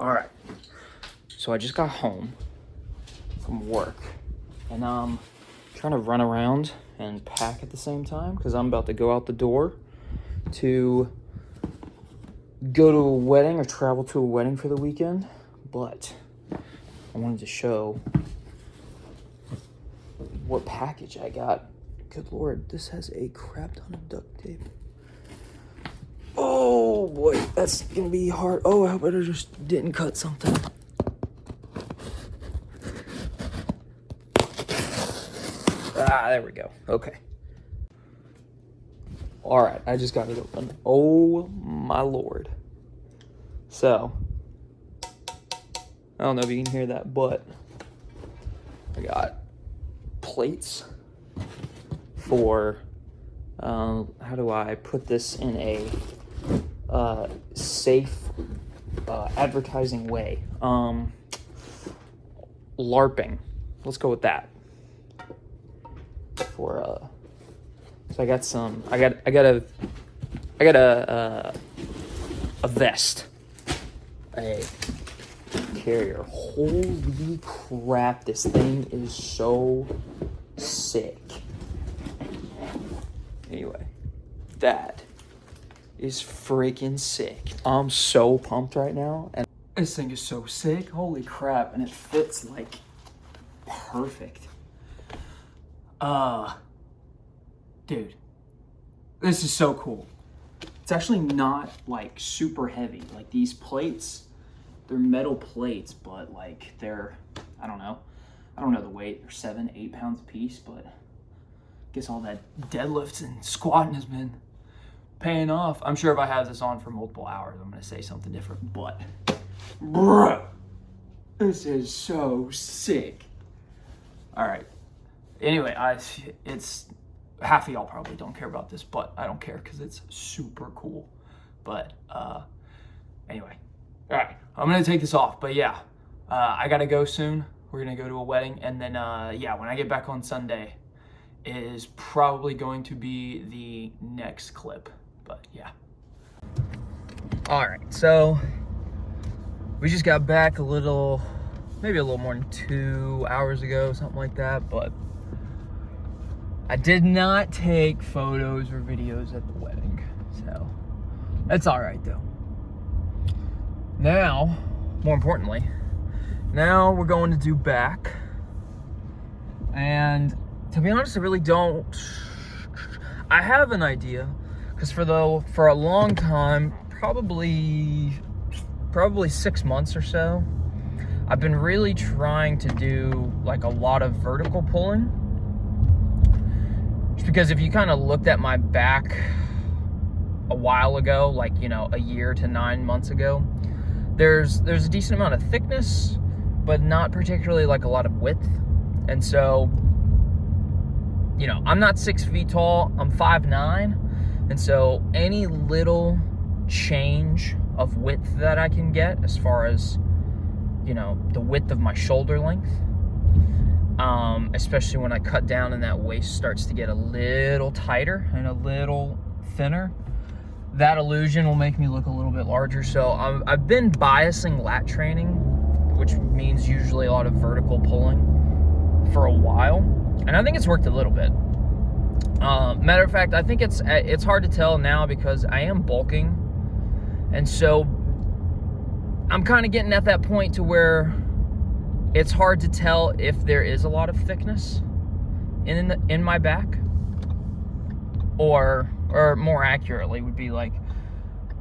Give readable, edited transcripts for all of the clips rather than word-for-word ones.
All right, so I just got home from work, and I'm trying to run around and pack at the same time because I'm about to go out the door to go to a wedding or travel to a wedding for the weekend. But I wanted to show what package I got. Good Lord, this has a crap ton of duct tape. Oh boy, that's gonna be hard. Oh, I hope I just didn't cut something. Ah, there we go. Okay. All right, I just got it open. Oh my Lord. So, I don't know if you can hear that, but I got plates for, how do I put this in a safe advertising way? LARPing. Let's go with that. For so I got some. I got a vest, a carrier. Holy crap! This thing is so sick. Anyway, that is freaking sick. I'm so pumped right now, and this thing is so sick. Holy crap! And it fits like perfect. Dude, this is so cool. It's actually not like super heavy. Like these plates, they're metal plates, but like they're, I don't know the weight. They're 7-8 pounds a piece, but I guess all that deadlifts and squatting has been paying off. I'm sure if I have this on for multiple hours, I'm gonna say something different, but bruh, this is so sick. All right. Anyway, it's half of y'all probably don't care about this, but I don't care because it's super cool. But anyway, all right, I'm gonna take this off. But yeah, I gotta go soon. We're gonna go to a wedding, and then yeah, when I get back on Sunday, is probably going to be the next clip. But yeah. All right, so we just got back maybe a little more than 2 hours ago, something like that, but I did not take photos or videos at the wedding, so that's all right though. Now, more importantly, now we're going to do back, and to be honest, I really don't. I have an idea, because for a long time, probably 6 months or so, I've been really trying to do like a lot of vertical pulling. Just because if you kind of looked at my back a while ago, like, a year to 9 months ago, there's a decent amount of thickness, but not particularly like a lot of width. And so, I'm not 6 feet tall, I'm 5'9". And so any little change of width that I can get as far as, the width of my shoulder length, especially when I cut down and that waist starts to get a little tighter and a little thinner, that illusion will make me look a little bit larger. So I've been biasing lat training, which means usually a lot of vertical pulling, for a while, and I think it's worked a little bit. Matter of fact, I think it's hard to tell now because I am bulking, and so I'm kind of getting at that point to where it's hard to tell if there is a lot of thickness in my back, or more accurately would be like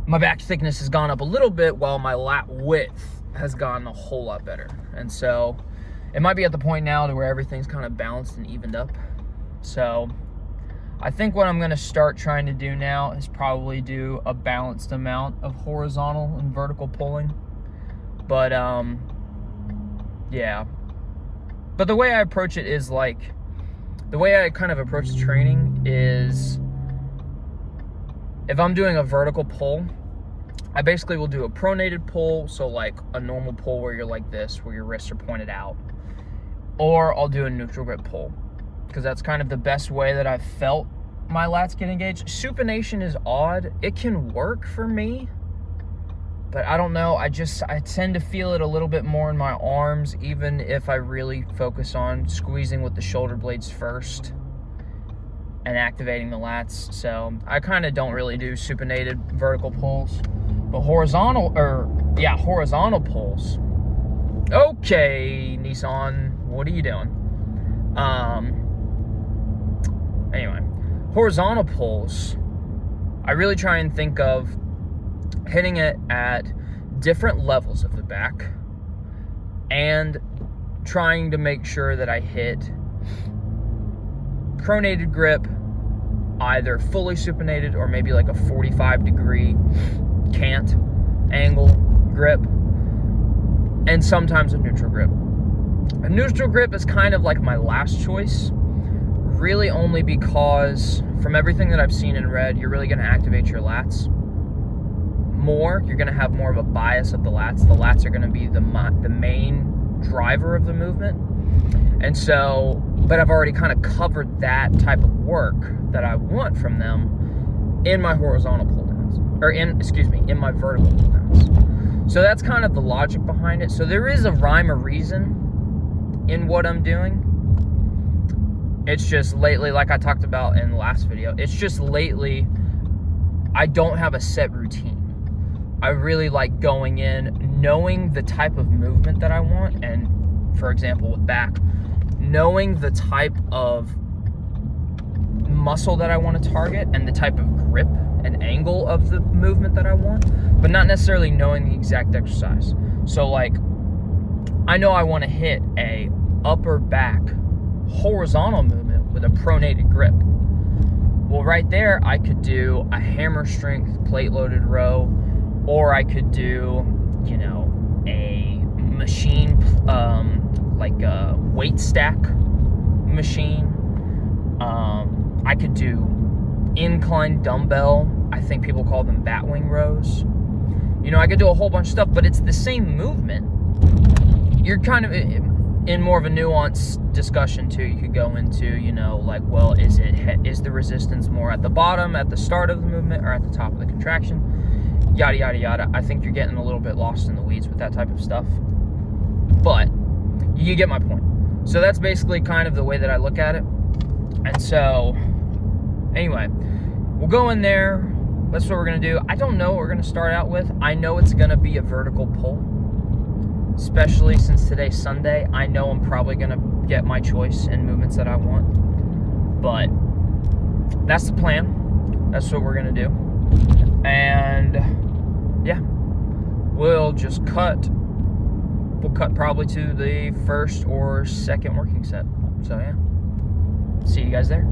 my back thickness has gone up a little bit while my lat width has gone a whole lot better. And so it might be at the point now to where everything's kind of balanced and evened up. So I think what I'm going to start trying to do now is probably do a balanced amount of horizontal and vertical pulling. But yeah. But the way I approach it is like, the way I kind of approach the training is, if I'm doing a vertical pull, I basically will do a pronated pull, so like a normal pull where you're like this, where your wrists are pointed out, or I'll do a neutral grip pull, because that's kind of the best way that I've felt my lats get engaged. Supination is odd. It can work for me, But I don't know, I tend to feel it a little bit more in my arms, even if I really focus on squeezing with the shoulder blades first and activating the lats. So I kind of don't really do supinated vertical pulls, but horizontal pulls. Okay, Nissan, what are you doing? Anyway, horizontal pulls, I really try and think of hitting it at different levels of the back and trying to make sure that I hit pronated grip, either fully supinated or maybe like a 45-degree cant angle grip, and sometimes a neutral grip. A neutral grip is kind of like my last choice, really only because from everything that I've seen and read, you're really going to activate your lats more. You're going to have more of a bias of the lats. The lats are going to be the main driver of the movement. And so, but I've already kind of covered that type of work that I want from them in my horizontal pull downs, or in my vertical pull downs. So that's kind of the logic behind it. So there is a rhyme or reason in what I'm doing. It's just lately, like I talked about in the last video, it's just lately I don't have a set routine. I really like going in, knowing the type of movement that I want, and for example with back, knowing the type of muscle that I want to target and the type of grip and angle of the movement that I want, but not necessarily knowing the exact exercise. So like, I know I want to hit a upper back horizontal movement with a pronated grip. Well, right there, I could do a hammer strength plate loaded row, or I could do, you know, a machine, like a weight stack machine. I could do incline dumbbell. I think people call them batwing rows. You know, I could do a whole bunch of stuff, but it's the same movement. You're kind of in more of a nuanced discussion too. You could go into, you know, like, well, is the resistance more at the bottom, at the start of the movement, or at the top of the contraction? Yada, yada, yada. I think you're getting a little bit lost in the weeds with that type of stuff. But you get my point. So that's basically kind of the way that I look at it. And so, anyway, we'll go in there. That's what we're going to do. I don't know what we're going to start out with. I know it's going to be a vertical pull, especially since today's Sunday. I know I'm probably going to get my choice in movements that I want. But that's the plan. That's what we're going to do. And yeah, we'll just cut. We'll cut probably to the first or second working set. So yeah, see you guys there.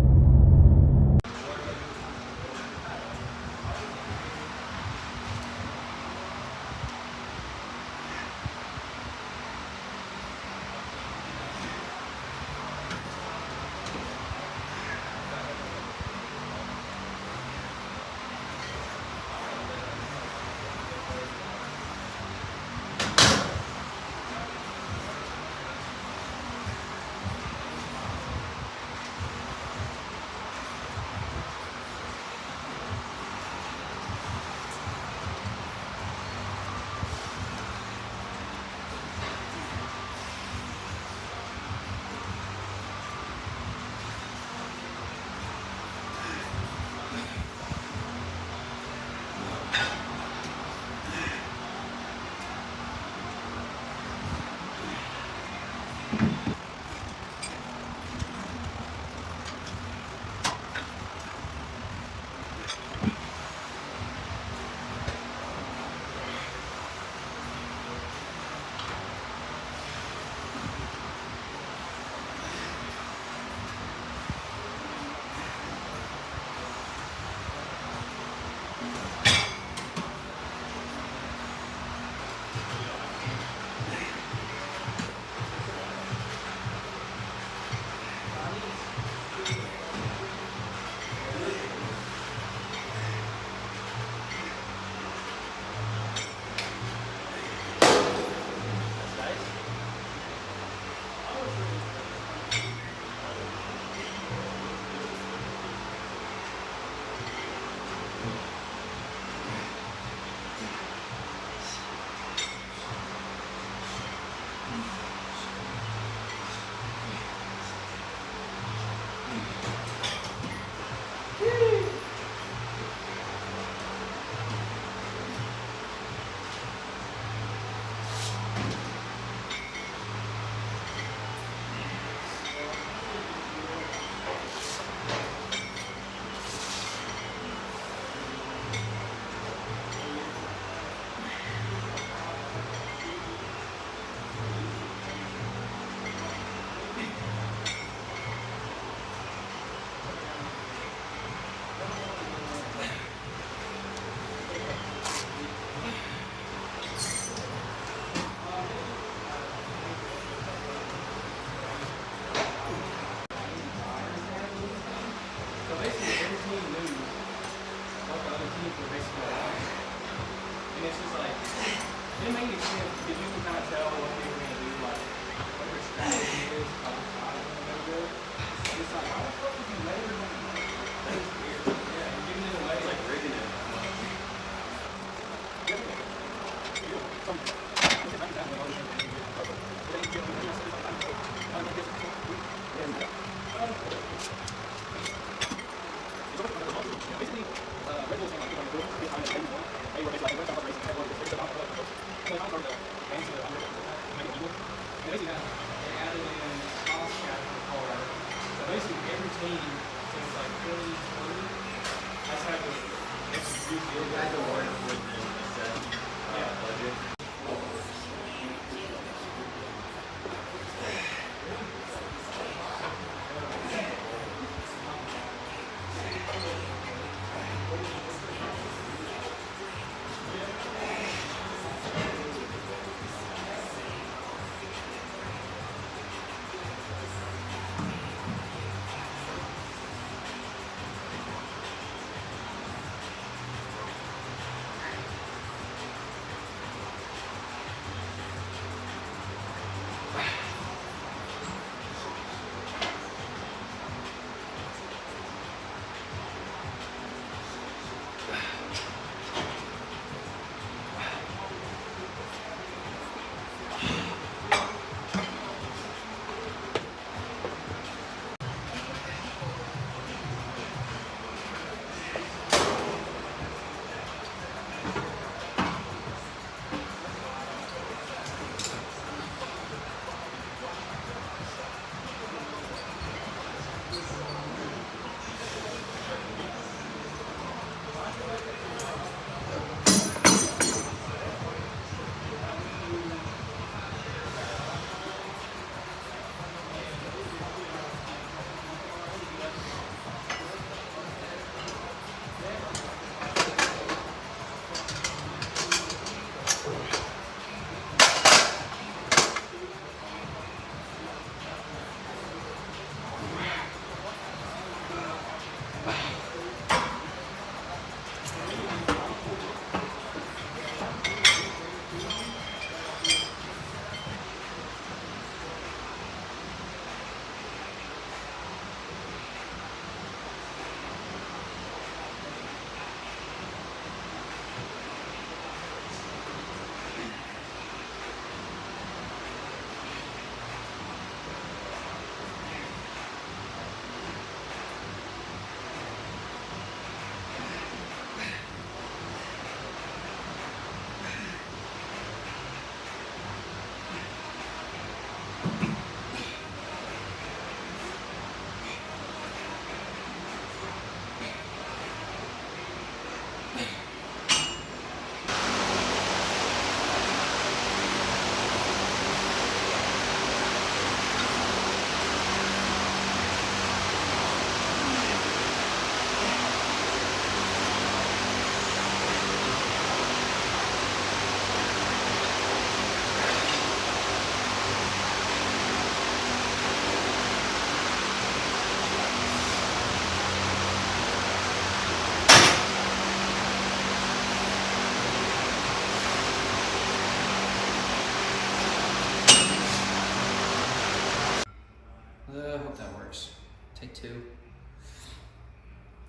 Take 2.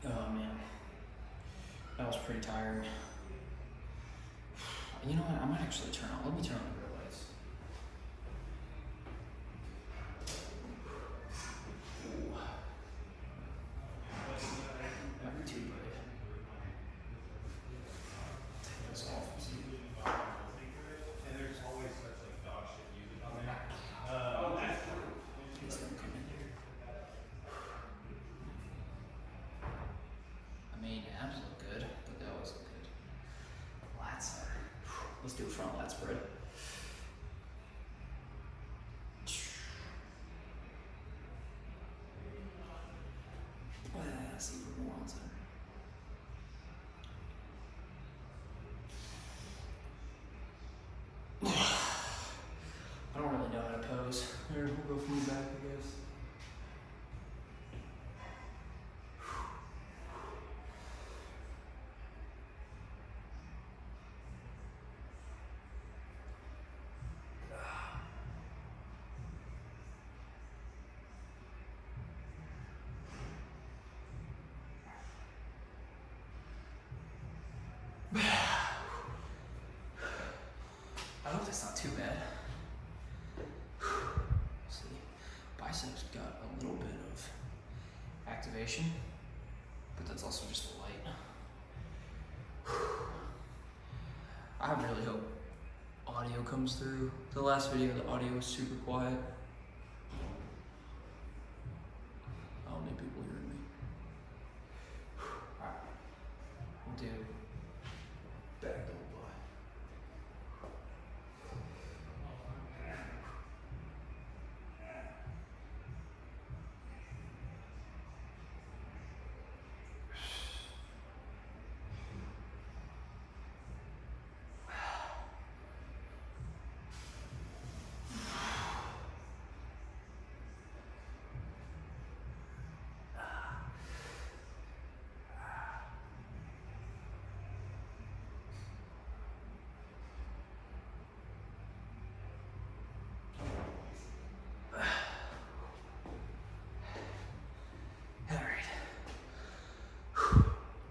Oh man, that was pretty tired. You know what? I might actually turn on. Let me turn on the real lights. Ooh. Might be too bright. Take this off. And there's always such like dog shit music on there. Please don't come in here. I mean, abs look good, but they always look good. Lats are. Let's do a front lat spread. Let's see for more on center. I don't really know how to pose. Here, we'll go from the back, I guess. I hope that's not too bad. See, biceps got a little bit of activation, but that's also just the light. I really hope audio comes through. The last video, the audio was super quiet. I don't need people hearing me. Alright, we'll do back double by.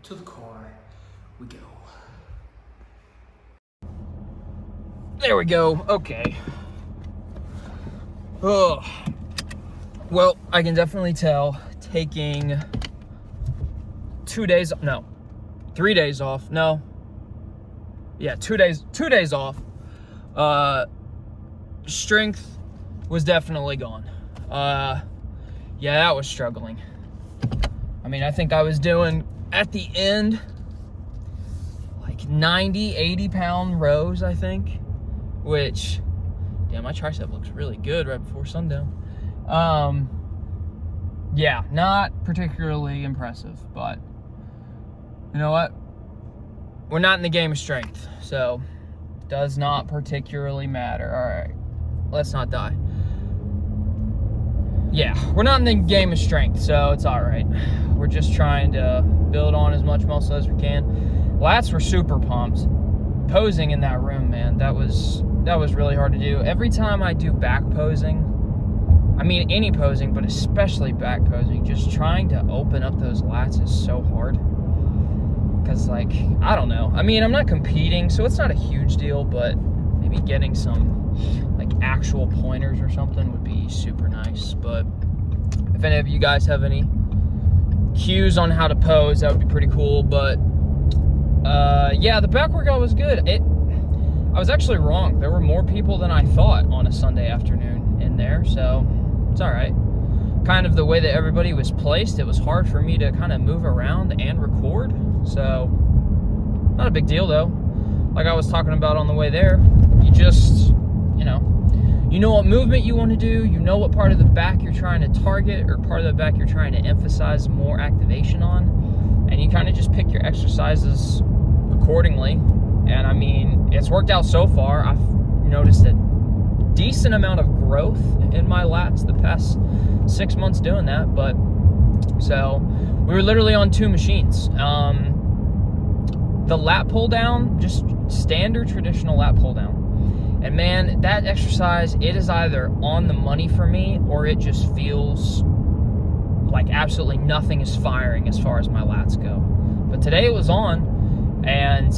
To the car we go. There we go. Okay. Oh. Well, I can definitely tell taking 3 days off. No. Yeah, 2 days off. Strength was definitely gone. Yeah, that was struggling. I mean, I think I was doing at the end like 90, 80 pound rows, I think, which, damn, my tricep looks really good right before sundown. Yeah, not particularly impressive, but you know what? We're not in the game of strength, so does not particularly matter. All right, let's not die. Yeah, we're not in the game of strength, so it's all right. We're just trying to build on as much muscle as we can. Lats were super pumped. Posing in that room, man, that was really hard to do. Every time I do back posing, I mean any posing, but especially back posing, just trying to open up those lats is so hard. Because, like, I don't know. I mean, I'm not competing, so it's not a huge deal, but maybe getting some like actual pointers or something would be super nice. But if any of you guys have any cues on how to pose, that would be pretty cool. But yeah, the back workout was good. I was actually wrong. There were more people than I thought on a Sunday afternoon in there, so it's all right. Kind of the way that everybody was placed, it was hard for me to kind of move around and record, so not a big deal though. Like I was talking about on the way there, you just, you know what movement you want to do, you know what part of the back you're trying to target or part of the back you're trying to emphasize more activation on, and you kind of just pick your exercises accordingly. And I mean, it's worked out so far. I've noticed a decent amount of growth in my lats the past 6 months doing that. But so we were literally on 2 machines. The lat pull down, just standard traditional lat pull down. And man, that exercise, it is either on the money for me or it just feels like absolutely nothing is firing as far as my lats go. But today it was on, and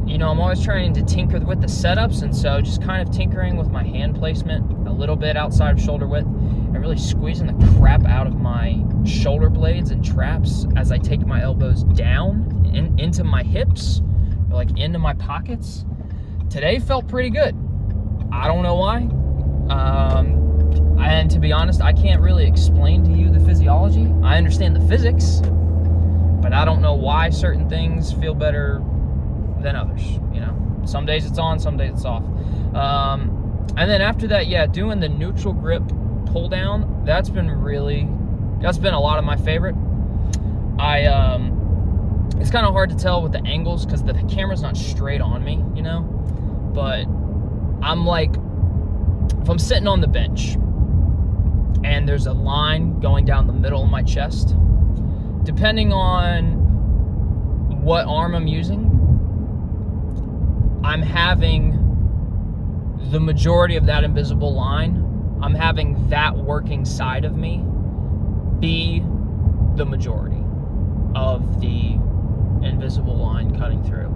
you know, I'm always trying to tinker with the setups, and so just kind of tinkering with my hand placement a little bit outside of shoulder width, and really squeezing the crap out of my shoulder blades and traps as I take my elbows down into my hips, or like into my pockets. Today felt pretty good. I don't know why. And to be honest, I can't really explain to you the physiology. I understand the physics, but I don't know why certain things feel better than others. You know, some days it's on, some days it's off. And then after that, yeah, doing the neutral grip pull down, that's been a lot of my favorite. It's kind of hard to tell with the angles because the camera's not straight on me, you know, but I'm like, if I'm sitting on the bench and there's a line going down the middle of my chest, depending on what arm I'm using, I'm having the majority of that invisible line, I'm having that working side of me be the majority of the invisible line cutting through.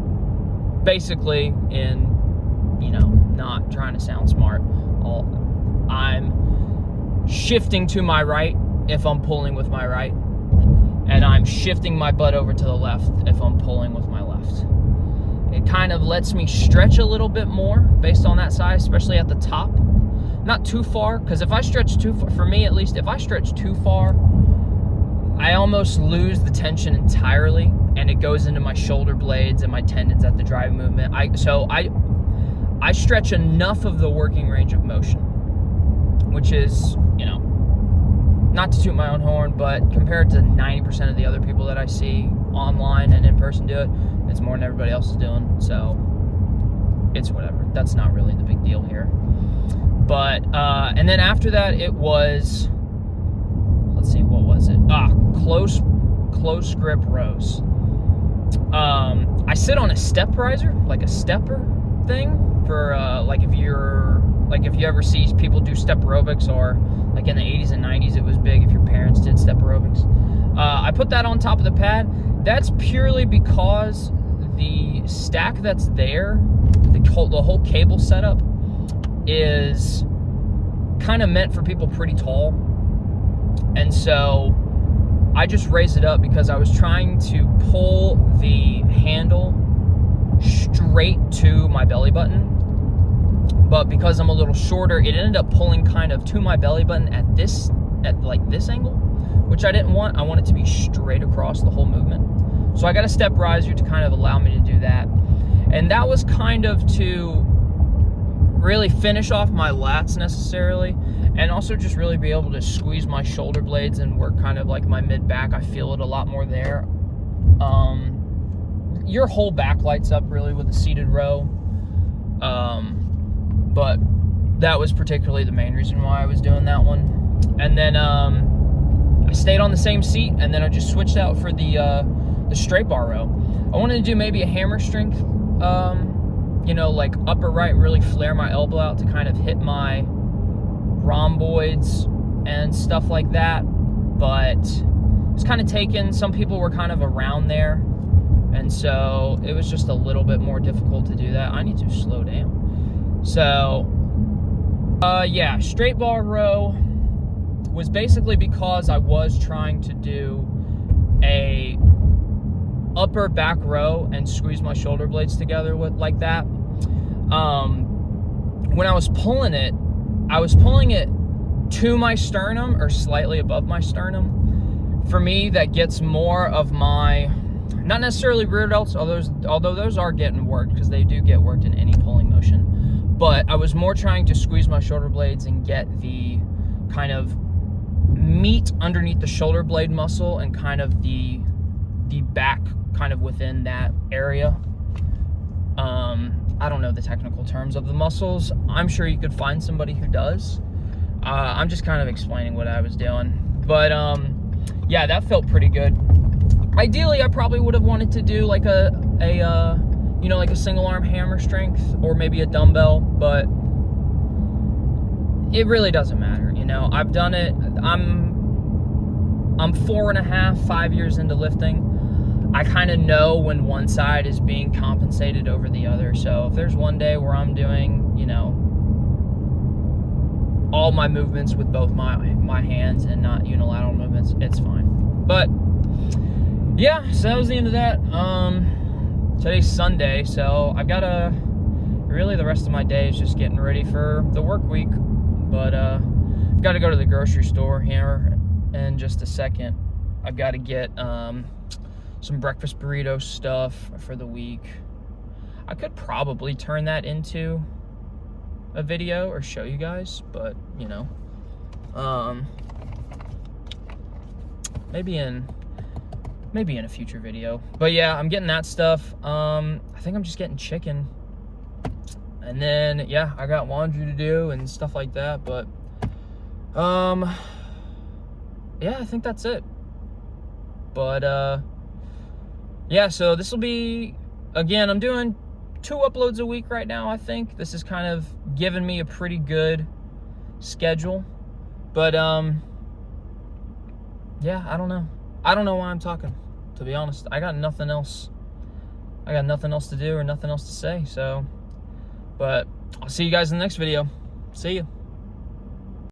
Basically, in, you know, not trying to sound smart, I'm shifting to my right if I'm pulling with my right, and I'm shifting my butt over to the left if I'm pulling with my left. It kind of lets me stretch a little bit more based on that side, especially at the top. Not too far, because if I stretch too far, for me at least, if I stretch too far, I almost lose the tension entirely, and it goes into my shoulder blades and my tendons at the drive movement. I stretch enough of the working range of motion, which is, you know, not to toot my own horn, but compared to 90% of the other people that I see online and in person do it, it's more than everybody else is doing, so it's whatever. That's not really the big deal here. But, and then after that, it was, let's see, what was it? Close grip rows. I sit on a step riser, like a stepper thing, for, like if you ever see people do step aerobics, or like in the 80s and 90s, it was big if your parents did step aerobics. I put that on top of the pad. That's purely because the stack that's there, the whole cable setup, is kind of meant for people pretty tall, and so I just raised it up because I was trying to pull the handle straight to my belly button, but because I'm a little shorter, it ended up pulling kind of to my belly button at like this angle, which I didn't want. I want it to be straight across the whole movement, so I got a step riser to kind of allow me to do that, and that was kind of to really finish off my lats necessarily, and also just really be able to squeeze my shoulder blades and work kind of like my mid-back. I feel it a lot more there. Your whole back lights up really with a seated row, but that was particularly the main reason why I was doing that one. And then I stayed on the same seat, and then I just switched out for the straight bar row. I wanted to do maybe a hammer strength, you know, like upper right, really flare my elbow out to kind of hit my rhomboids and stuff like that, but it was kind of taken. Some people were kind of around there, and so it was just a little bit more difficult to do that. I need to slow down. So yeah, straight bar row was basically because I was trying to do a upper back row and squeeze my shoulder blades together with like that. When I was pulling it to my sternum or slightly above my sternum. For me, that gets more of my, not necessarily rear delts, although those are getting worked, because they do get worked in any pulling motion. But I was more trying to squeeze my shoulder blades and get the kind of meat underneath the shoulder blade muscle and kind of the back kind of within that area. I don't know the technical terms of the muscles. I'm sure you could find somebody who does. I'm just kind of explaining what I was doing. But yeah, that felt pretty good. Ideally, I probably would have wanted to do like a you know, like a single arm hammer strength or maybe a dumbbell, but it really doesn't matter. You know, I've done it. I'm 4.5, 5 years into lifting. I kind of know when one side is being compensated over the other. So if there's one day where I'm doing, you know, all my movements with both my hands and not unilateral movements, it's fine. But yeah, so that was the end of that. Today's Sunday, so I've got really the rest of my day is just getting ready for the work week. But I've got to go to the grocery store here in just a second. I've got to get some breakfast burrito stuff for the week. I could probably turn that into a video or show you guys, but you know, maybe in a future video. But yeah, I'm getting that stuff. I think I'm just getting chicken, and then yeah, I got laundry to do and stuff like that. But yeah, I think that's it. But yeah, so this will be, again, I'm doing 2 uploads a week right now. I think this is kind of giving me a pretty good schedule. But yeah, I don't know why I'm talking, to be honest. I got nothing else to do or nothing else to say. So, but I'll see you guys in the next video. See you.